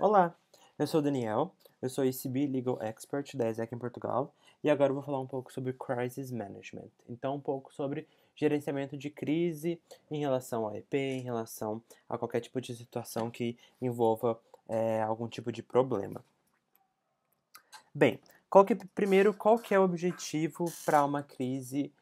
Olá, eu sou o Daniel, eu sou ECB Legal Expert da ESEC em Portugal e agora eu vou falar um pouco sobre Crisis Management. Então, um pouco sobre gerenciamento de crise em relação ao EP, em relação a qualquer tipo de situação que envolva algum tipo de problema. Bem, primeiro, qual que é o objetivo para uma crise,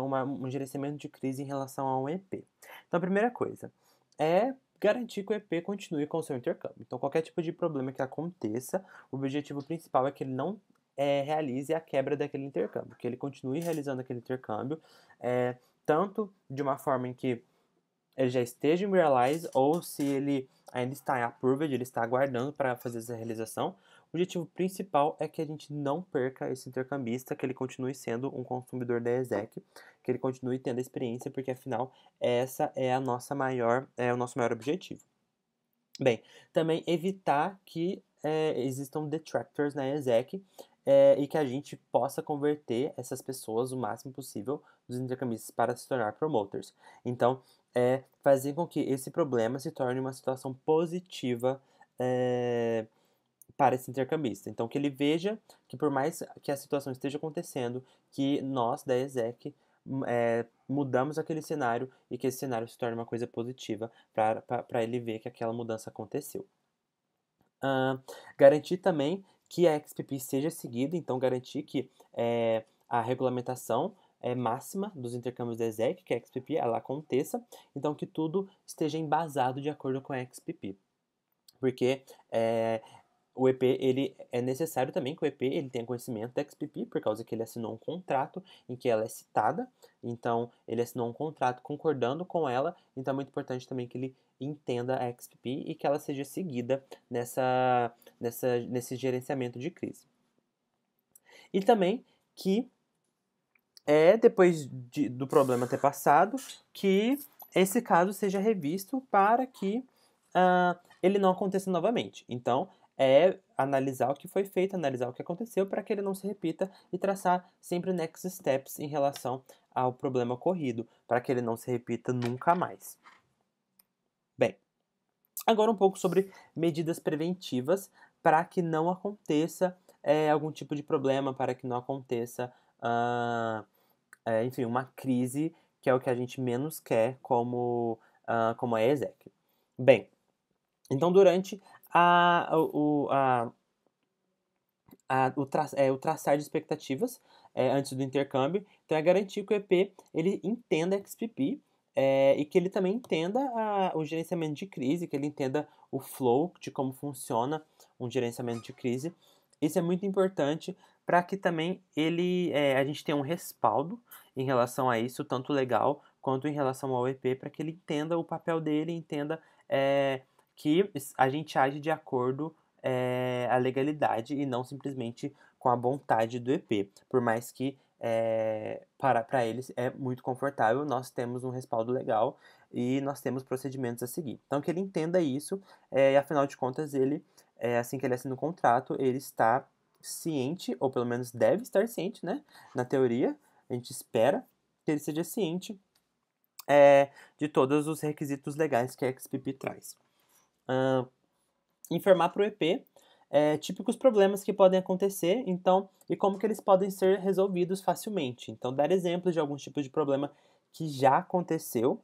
um gerenciamento de crise em relação a um EP? Então, a primeira coisa é garantir que o EP continue com o seu intercâmbio. Então, qualquer tipo de problema que aconteça, o objetivo principal é que ele não realize a quebra daquele intercâmbio, que ele continue realizando aquele intercâmbio, tanto de uma forma em que ele já esteja em Realize ou se ele ainda está em Approved, ele está aguardando para fazer essa realização. O objetivo principal é que a gente não perca esse intercambista, que ele continue sendo um consumidor da ESEC, que ele continue tendo a experiência, porque afinal essa é o nosso maior objetivo. Bem, também evitar que existam detractors na ESEC e que a gente possa converter essas pessoas o máximo possível dos intercambistas para se tornar promoters. Então, fazer com que esse problema se torne uma situação positiva para esse intercambista. Então, que ele veja que por mais que a situação esteja acontecendo, que nós da ESEC mudamos aquele cenário e que esse cenário se torne uma coisa positiva para ele ver que aquela mudança aconteceu. Garantir também que a XPP seja seguida, então garantir que a regulamentação máxima dos intercâmbios da ESEC, que a XPP ela aconteça, então que tudo esteja embasado de acordo com a XPP. Porque o EP, ele é necessário também que o EP ele tenha conhecimento da XPP, por causa que ele assinou um contrato em que ela é citada, então ele assinou um contrato concordando com ela, então é muito importante também que ele entenda a XPP e que ela seja seguida nesse gerenciamento de crise. E também que depois do problema ter passado, que esse caso seja revisto para que ele não aconteça novamente. Então, analisar o que foi feito, analisar o que aconteceu para que ele não se repita e traçar sempre next steps em relação ao problema ocorrido, para que ele não se repita nunca mais. Bem, agora um pouco sobre medidas preventivas para que não aconteça algum tipo de problema, para que não aconteça, enfim, uma crise, que é o que a gente menos quer como a ESEC. Bem, então durante o traçar de expectativas antes do intercâmbio, então é garantir que o EP ele entenda XPP e que ele também entenda o gerenciamento de crise, que ele entenda o flow de como funciona um gerenciamento de crise. Isso é muito importante para que também a gente tenha um respaldo em relação a isso, tanto legal quanto em relação ao EP, para que ele entenda o papel dele, entenda que a gente age de acordo a legalidade e não simplesmente com a vontade do EP. Por mais que para eles é muito confortável, nós temos um respaldo legal e nós temos procedimentos a seguir. Então que ele entenda isso e afinal de contas ele, assim que ele assina o contrato, ele está ciente, ou pelo menos deve estar ciente, né? Na teoria, a gente espera que ele seja ciente de todos os requisitos legais que a XPP traz. Informar para o EP típicos problemas que podem acontecer, então, e como que eles podem ser resolvidos facilmente. Então, dar exemplos de alguns tipos de problema que já aconteceu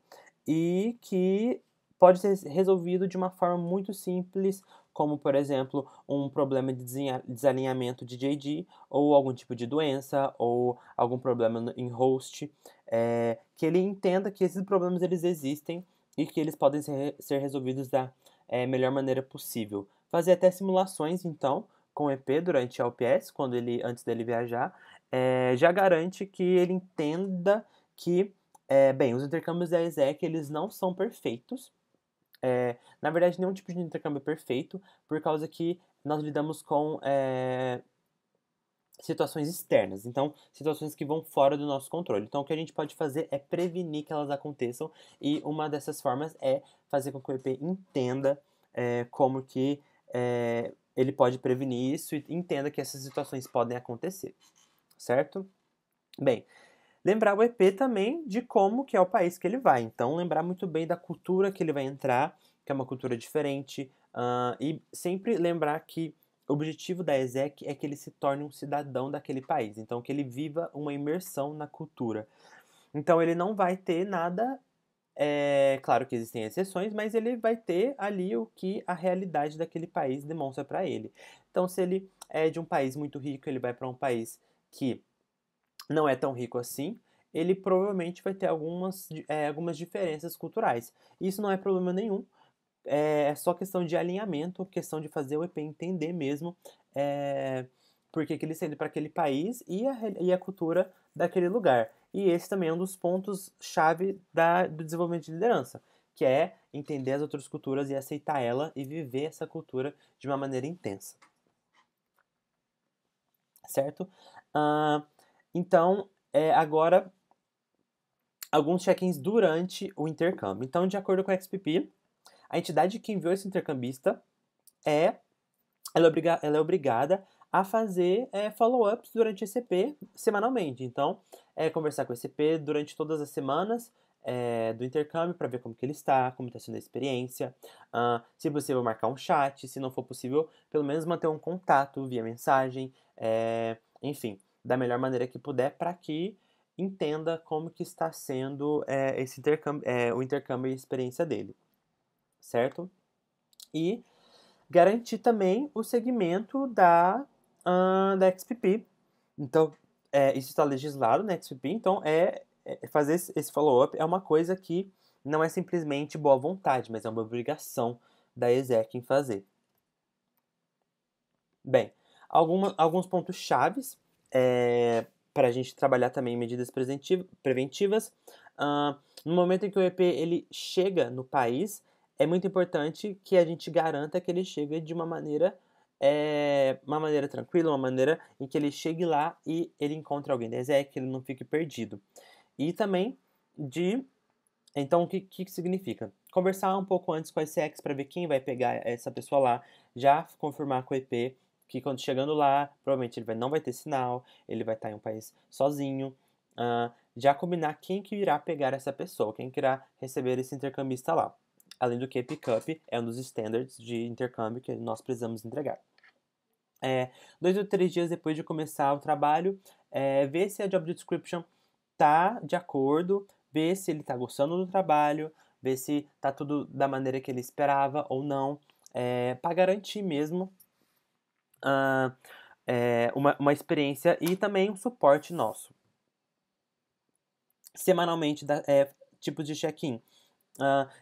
e que pode ser resolvido de uma forma muito simples, como, por exemplo, um problema de desalinhamento de JD, ou algum tipo de doença, ou algum problema em host, que ele entenda que esses problemas eles existem e que eles podem ser resolvidos da melhor maneira possível. Fazer até simulações, então, com o EP durante a OPS, antes dele viajar, já garante que ele entenda que, bem, os intercâmbios da ESEC, eles não são perfeitos. Na verdade, nenhum tipo de intercâmbio é perfeito, por causa que nós lidamos com situações externas, então situações que vão fora do nosso controle. Então o que a gente pode fazer é prevenir que elas aconteçam e uma dessas formas é fazer com que o EP entenda como que ele pode prevenir isso e entenda que essas situações podem acontecer, certo? Bem, lembrar o EP também de como que é o país que ele vai. Então, lembrar muito bem da cultura que ele vai entrar, que é uma cultura diferente, E sempre lembrar que o objetivo da ESEC é que ele se torne um cidadão daquele país, então que ele viva uma imersão na cultura. Então ele não vai ter nada, claro que existem exceções, mas ele vai ter ali o que a realidade daquele país demonstra para ele. Então se ele é de um país muito rico, ele vai para um país que não é tão rico assim, ele provavelmente vai ter algumas diferenças culturais. Isso não é problema nenhum, é só questão de alinhamento, questão de fazer o EP entender mesmo é, por que ele está indo para aquele país e a cultura daquele lugar. E esse também é um dos pontos-chave do desenvolvimento de liderança, que é entender as outras culturas e aceitar ela e viver essa cultura de uma maneira intensa. Certo? Ah, então, agora, alguns check-ins durante o intercâmbio. Então, de acordo com a XPP, a entidade que enviou esse intercambista é ela é obrigada a fazer follow-ups durante esse EP semanalmente. Então, conversar com esse EP durante todas as semanas do intercâmbio para ver como que ele está, como está sendo a experiência. Se possível, marcar um chat. Se não for possível, pelo menos manter um contato via mensagem. Enfim, da melhor maneira que puder para que entenda como que está sendo esse intercâmbio, o intercâmbio e a experiência dele, certo? E garantir também o segmento da XPP. Então, isso está legislado na XPP, então fazer esse follow-up é uma coisa que não é simplesmente boa vontade, mas é uma obrigação da ESEC em fazer. Bem, alguns pontos chaves para a gente trabalhar também em medidas preventivas. No momento em que o EP ele chega no país, é muito importante que a gente garanta que ele chegue de uma maneira tranquila, uma maneira em que ele chegue lá e ele encontre alguém da ESEC, que ele não fique perdido. E também então, o que significa? Conversar um pouco antes com a ESEC para ver quem vai pegar essa pessoa lá, já confirmar com o EP que quando chegando lá, provavelmente ele não vai ter sinal, ele vai estar em um país sozinho. Já combinar quem que irá pegar essa pessoa, quem que irá receber esse intercambista lá. Além do que, pickup é um dos standards de intercâmbio que nós precisamos entregar. 2 ou 3 dias depois de começar o trabalho, ver se a job description tá de acordo, ver se ele tá gostando do trabalho, ver se tá tudo da maneira que ele esperava ou não, para garantir mesmo uma experiência e também um suporte nosso. Semanalmente, tipos de check-in.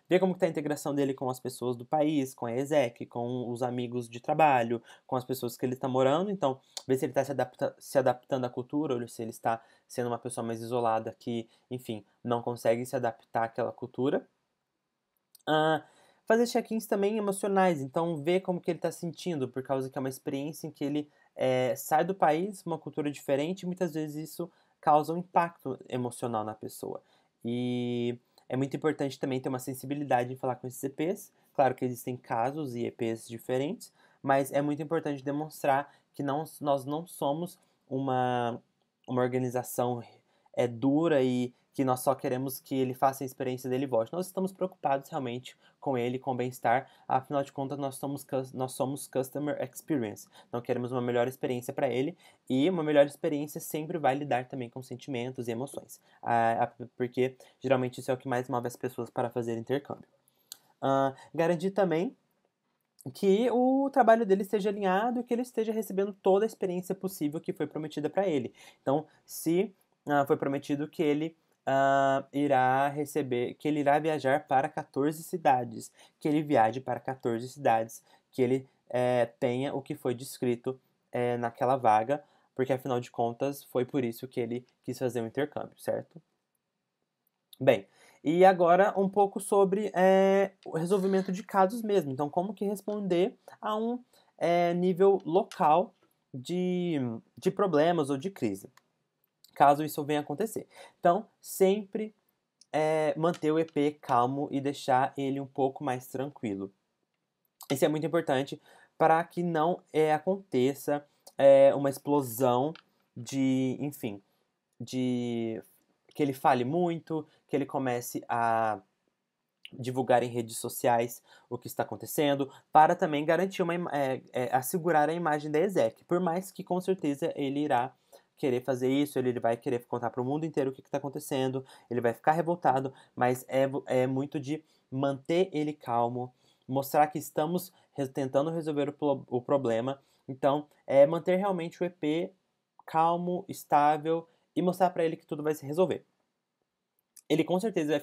Ver como está a integração dele com as pessoas do país, com a ESEC, com os amigos de trabalho, com as pessoas que ele está morando. Então, ver se ele está se adaptando à cultura ou se ele está sendo uma pessoa mais isolada que, enfim, não consegue se adaptar àquela cultura. Fazer check-ins também emocionais, então ver como que ele está sentindo, por causa que é uma experiência em que ele sai do país, uma cultura diferente, e muitas vezes isso causa um impacto emocional na pessoa. E é muito importante também ter uma sensibilidade em falar com esses EPs. Claro que existem casos e EPs diferentes, mas é muito importante demonstrar que nós não somos uma organização dura e que nós só queremos que ele faça a experiência dele e volte. Nós estamos preocupados realmente com ele, com o bem-estar. Afinal de contas, nós somos Customer Experience. Então, queremos uma melhor experiência para ele. E uma melhor experiência sempre vai lidar também com sentimentos e emoções. Porque, geralmente, isso é o que mais move as pessoas para fazer intercâmbio. Garantir também que o trabalho dele esteja alinhado e que ele esteja recebendo toda a experiência possível que foi prometida para ele. Então, se foi prometido que ele irá receber, que ele irá viajar para 14 cidades, que ele viaje para 14 cidades, que ele tenha o que foi descrito naquela vaga, porque afinal de contas foi por isso que ele quis fazer um intercâmbio, certo? Bem, e agora um pouco sobre o resolvimento de casos mesmo. Então, como que responder a um nível local de problemas ou de crise, caso isso venha a acontecer. Então, sempre manter o EP calmo e deixar ele um pouco mais tranquilo. Isso é muito importante para que não aconteça uma explosão enfim, de que ele fale muito, que ele comece a divulgar em redes sociais o que está acontecendo, para também garantir assegurar a imagem da exec. Por mais que com certeza ele irá querer fazer isso, ele vai querer contar para o mundo inteiro o que está acontecendo, ele vai ficar revoltado, mas é muito de manter ele calmo, mostrar que estamos tentando resolver o problema. Então, é manter realmente o EP calmo, estável e mostrar para ele que tudo vai se resolver. Ele com certeza ele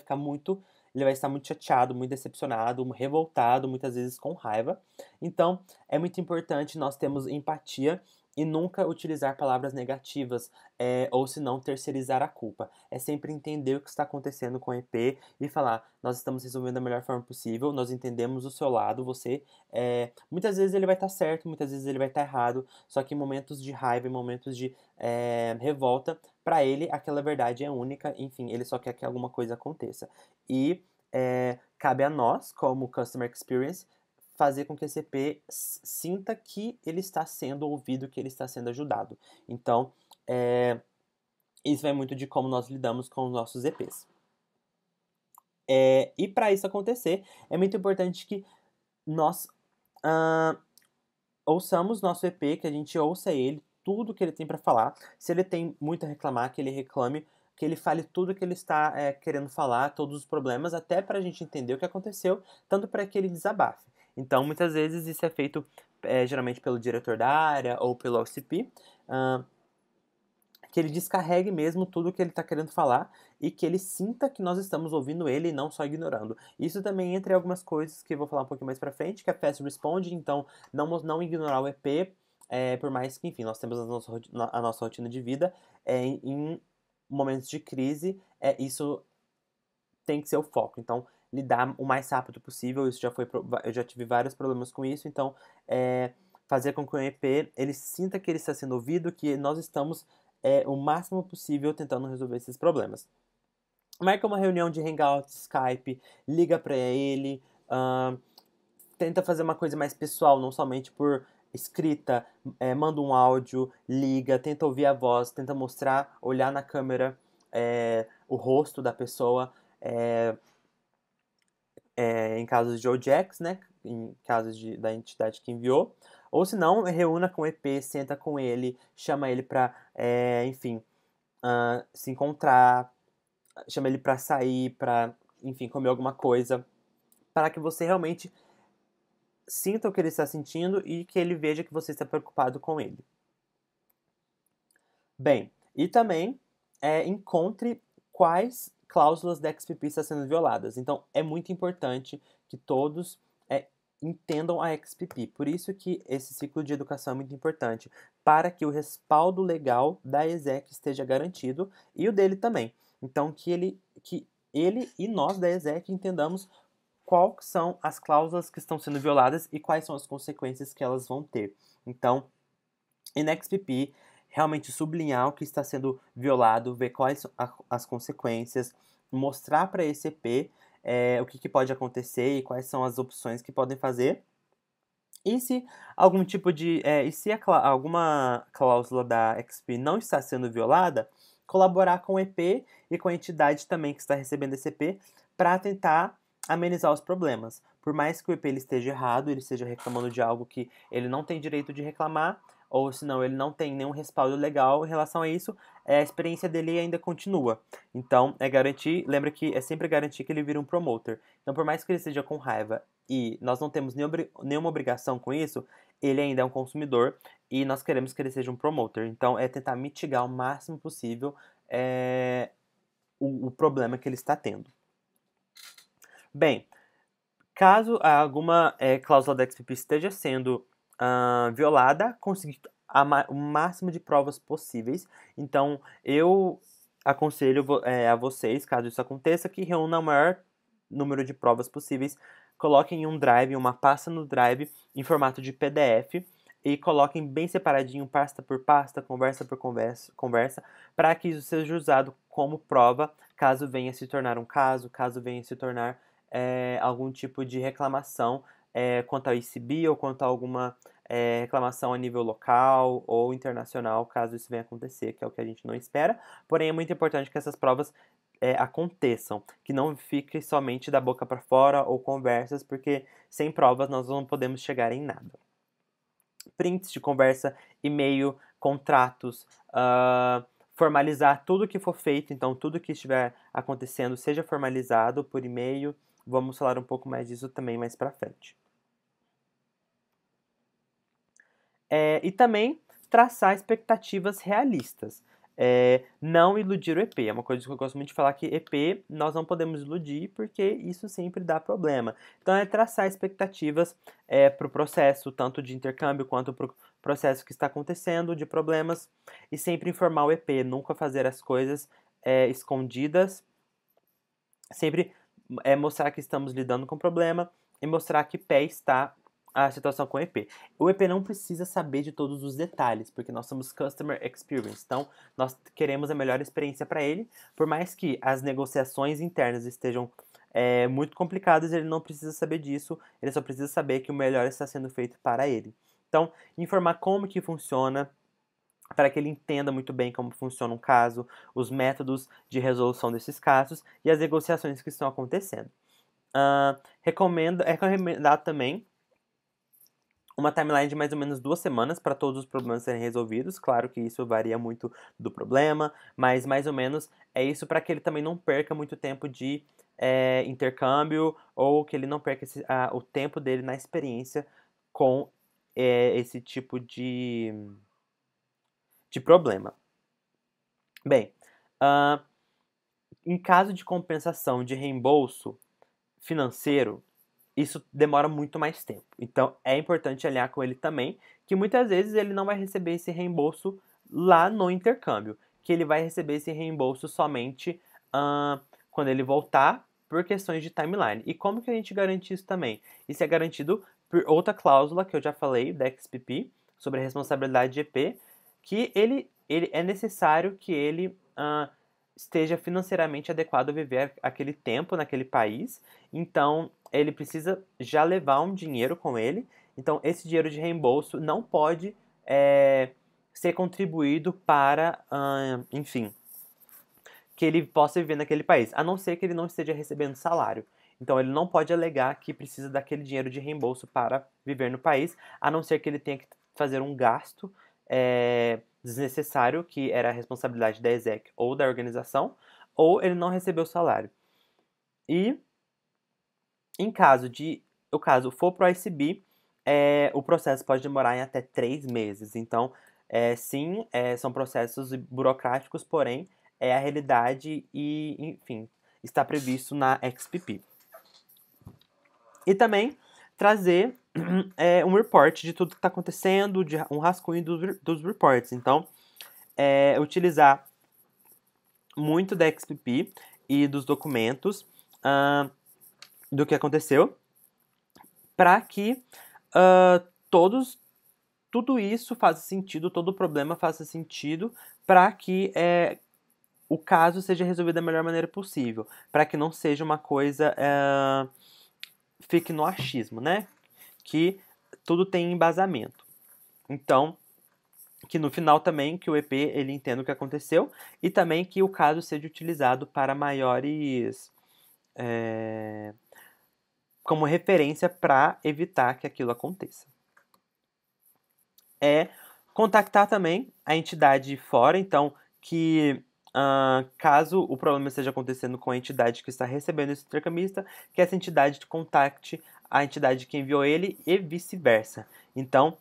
vai estar muito chateado, muito decepcionado, revoltado, muitas vezes com raiva. Então, é muito importante nós termos empatia e nunca utilizar palavras negativas, ou se não, terceirizar a culpa. É sempre entender o que está acontecendo com o EP e falar, nós estamos resolvendo da melhor forma possível, nós entendemos o seu lado, muitas vezes ele vai estar certo, muitas vezes ele vai estar errado, só que em momentos de raiva, em momentos de revolta, para ele aquela verdade é única, enfim, ele só quer que alguma coisa aconteça. E cabe a nós, como Customer Experience, fazer com que esse EP sinta que ele está sendo ouvido, que ele está sendo ajudado. Então, isso vai muito de como nós lidamos com os nossos EPs. E para isso acontecer, é muito importante que nós ouçamos nosso EP, que a gente ouça ele, tudo que ele tem para falar. Se ele tem muito a reclamar, que ele reclame, que ele fale tudo que ele está querendo falar, todos os problemas, até para a gente entender o que aconteceu, tanto para que ele desabafe. Então, muitas vezes isso é feito geralmente pelo diretor da área ou pelo OCP, que ele descarregue mesmo tudo que ele está querendo falar e que ele sinta que nós estamos ouvindo ele e não só ignorando. Isso também entre algumas coisas que eu vou falar um pouquinho mais pra frente, que é Fast Responde, então não ignorar o EP, por mais que, enfim, nós temos a nossa rotina de vida, em momentos de crise, isso tem que ser o foco. Então, lidar o mais rápido possível, eu já tive vários problemas com isso, então, fazer com que o EP, ele sinta que ele está sendo ouvido, que nós estamos o máximo possível tentando resolver esses problemas. Marca uma reunião de Hangout, Skype, liga para ele, tenta fazer uma coisa mais pessoal, não somente por escrita, manda um áudio, liga, tenta ouvir a voz, tenta mostrar, olhar na câmera o rosto da pessoa, em casos de OJAX, né, em casos da entidade que enviou, ou se não, reúna com o EP, senta com ele, chama ele para, enfim, se encontrar, chama ele para sair, para, enfim, comer alguma coisa, para que você realmente sinta o que ele está sentindo e que ele veja que você está preocupado com ele. Bem, e também encontre quais cláusulas da XPP estão sendo violadas. Então, é muito importante que todos entendam a XPP. Por isso que esse ciclo de educação é muito importante, para que o respaldo legal da ESEC esteja garantido e o dele também. Então, que ele e nós da ESEC entendamos quais são as cláusulas que estão sendo violadas e quais são as consequências que elas vão ter. Então, em XPP, realmente sublinhar o que está sendo violado, ver quais são as consequências, mostrar para esse EP o que pode acontecer e quais são as opções que podem fazer. E se algum tipo de. Alguma cláusula da XP não está sendo violada, colaborar com o EP e com a entidade também que está recebendo esse EP para tentar amenizar os problemas. Por mais que o EP ele esteja errado, ele esteja reclamando de algo que ele não tem direito de reclamar, ou senão ele não tem nenhum respaldo legal em relação a isso, a experiência dele ainda continua. Então, lembra que é sempre garantir que ele vira um promoter. Então, por mais que ele esteja com raiva e nós não temos nenhuma obrigação com isso, ele ainda é um consumidor e nós queremos que ele seja um promoter. Então, é tentar mitigar o máximo possível o problema que ele está tendo. Bem, caso alguma cláusula da XPP esteja sendo violada, conseguir o máximo de provas possíveis. Então, eu aconselho a vocês, caso isso aconteça, que reúnam o maior número de provas possíveis, coloquem em um drive, uma pasta no drive, em formato de PDF, e coloquem bem separadinho, pasta por pasta, conversa por conversa, para que isso seja usado como prova, caso venha se tornar um caso, caso venha se tornar algum tipo de reclamação quanto ao ICB ou quanto a alguma reclamação a nível local ou internacional, caso isso venha acontecer, que é o que a gente não espera. Porém, é muito importante que essas provas aconteçam, que não fique somente da boca para fora ou conversas, porque sem provas nós não podemos chegar em nada. Prints de conversa, e-mail, contratos, formalizar tudo que for feito, então tudo que estiver acontecendo seja formalizado por e-mail. Vamos falar um pouco mais disso também mais para frente. E também traçar expectativas realistas. Não iludir o EP. É uma coisa que eu gosto muito de falar, que EP nós não podemos iludir, porque isso sempre dá problema. Então é traçar expectativas para o processo, tanto de intercâmbio quanto para o processo que está acontecendo, de problemas, e sempre informar o EP, nunca fazer as coisas escondidas, sempre mostrar que estamos lidando com o problema e mostrar que pé está a situação com o EP. O EP não precisa saber de todos os detalhes, porque nós somos Customer Experience, então nós queremos a melhor experiência para ele, por mais que as negociações internas estejam muito complicadas, ele não precisa saber disso, ele só precisa saber que o melhor está sendo feito para ele. Então, informar como que funciona, para que ele entenda muito bem como funciona um caso, os métodos de resolução desses casos e as negociações que estão acontecendo. É recomendado também uma timeline de mais ou menos 2 semanas para todos os problemas serem resolvidos. Claro que isso varia muito do problema, mas mais ou menos é isso, para que ele também não perca muito tempo de intercâmbio, ou que ele não perca o tempo dele na experiência com esse tipo de problema. Bem, em caso de compensação de reembolso financeiro, isso demora muito mais tempo. Então, é importante alinhar com ele também, que muitas vezes ele não vai receber esse reembolso lá no intercâmbio, que ele vai receber esse reembolso somente quando ele voltar, por questões de timeline. E como que a gente garante isso também? Isso é garantido por outra cláusula que eu já falei, da XPP, sobre a responsabilidade de EP, que ele é necessário que ele esteja financeiramente adequado a viver aquele tempo naquele país. Então, ele precisa já levar um dinheiro com ele. Então, esse dinheiro de reembolso não pode ser contribuído para, enfim, que ele possa viver naquele país, a não ser que ele não esteja recebendo salário. Então, ele não pode alegar que precisa daquele dinheiro de reembolso para viver no país, a não ser que ele tenha que fazer um gasto desnecessário, que era a responsabilidade da exec ou da organização, ou ele não recebeu salário. E em caso o caso for pro ICB, o processo pode demorar em até 3 meses. Então, sim, são processos burocráticos, porém, é a realidade e, enfim, está previsto na XPP. E também trazer um report de tudo que está acontecendo, um rascunho dos reports. Então, utilizar muito da XPP e dos documentos do que aconteceu, para que tudo isso faça sentido, todo o problema faça sentido, para que o caso seja resolvido da melhor maneira possível, para que não seja uma coisa fique no achismo, né? Que tudo tem embasamento. Então, que no final também que o EP ele entenda o que aconteceu, e também que o caso seja utilizado para maiores como referência para evitar que aquilo aconteça. Contactar também a entidade fora, então que caso o problema esteja acontecendo com a entidade que está recebendo esse intercambista, que essa entidade contacte a entidade que enviou ele e vice-versa. Então,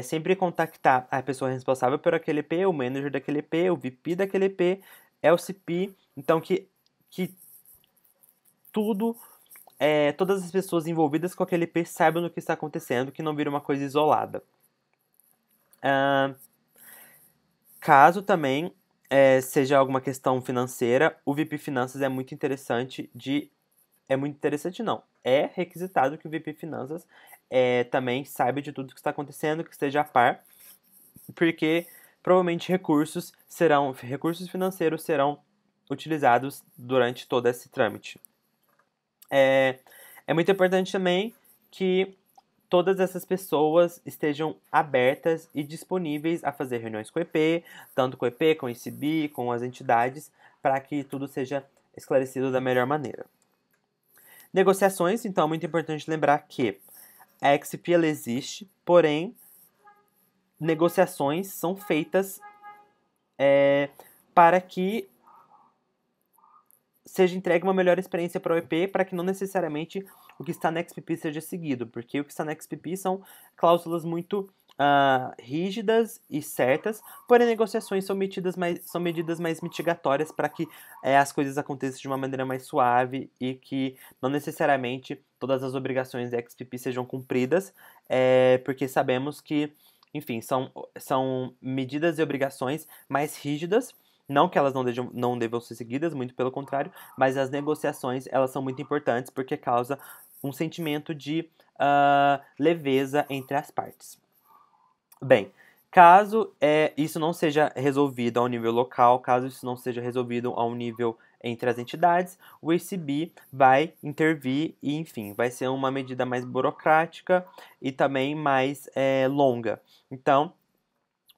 sempre contactar a pessoa responsável por aquele EP, o manager daquele EP, o VP daquele EP, LCP, então que todas as pessoas envolvidas com aquele EP saibam do que está acontecendo, que não vira uma coisa isolada. Caso também seja alguma questão financeira, o VP Finanças é muito interessante não. É requisitado que o VP Finanças também saiba de tudo que está acontecendo, que esteja a par, porque provavelmente recursos financeiros serão utilizados durante todo esse trâmite. É muito importante também que todas essas pessoas estejam abertas e disponíveis a fazer reuniões com o EP, tanto com o EP, com o ICB, com as entidades, para que tudo seja esclarecido da melhor maneira. Negociações, então é muito importante lembrar que a XP ela existe, porém negociações são feitas para que seja entregue uma melhor experiência para o EP, para que não necessariamente o que está na XPP seja seguido, porque o que está na XPP são cláusulas muito rígidas e certas, porém negociações são medidas mais mitigatórias para que as coisas aconteçam de uma maneira mais suave e que não necessariamente todas as obrigações da XPP sejam cumpridas, porque sabemos que, enfim, são medidas e obrigações mais rígidas. Não que elas não devam ser seguidas, muito pelo contrário, mas as negociações elas são muito importantes porque causa um sentimento de leveza entre as partes. Bem, caso isso não seja resolvido ao nível local, caso isso não seja resolvido ao nível entre as entidades, o ECB vai intervir e, enfim, vai ser uma medida mais burocrática e também mais longa. Então,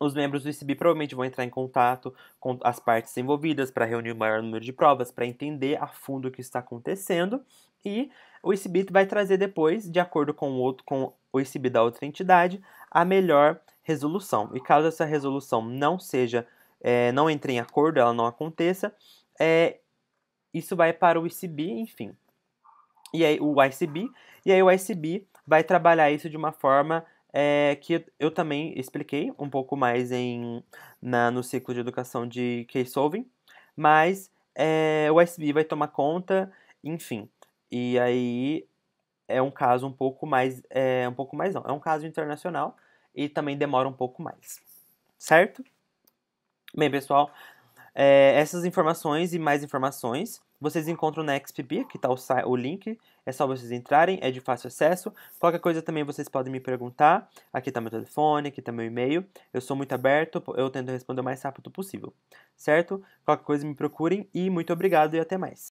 os membros do ECB provavelmente vão entrar em contato com as partes envolvidas para reunir o maior número de provas, para entender a fundo o que está acontecendo, e o ECB vai trazer depois, de acordo com o ECB da outra entidade, a melhor resolução. E caso essa resolução não entre em acordo, ela não aconteça, isso vai para o ECB, enfim. E aí o ICB vai trabalhar isso de uma forma que eu também expliquei um pouco mais no ciclo de educação de Case Solving, mas o ICB vai tomar conta, enfim. E aí é um caso um pouco mais não, é um caso internacional e também demora um pouco mais, certo? Bem, pessoal, essas informações e mais informações vocês encontram na XPP, que está o link, é só vocês entrarem, é de fácil acesso. Qualquer coisa também vocês podem me perguntar, aqui está meu telefone, aqui está meu e-mail, eu sou muito aberto, eu tento responder o mais rápido possível, certo? Qualquer coisa me procurem e muito obrigado e até mais.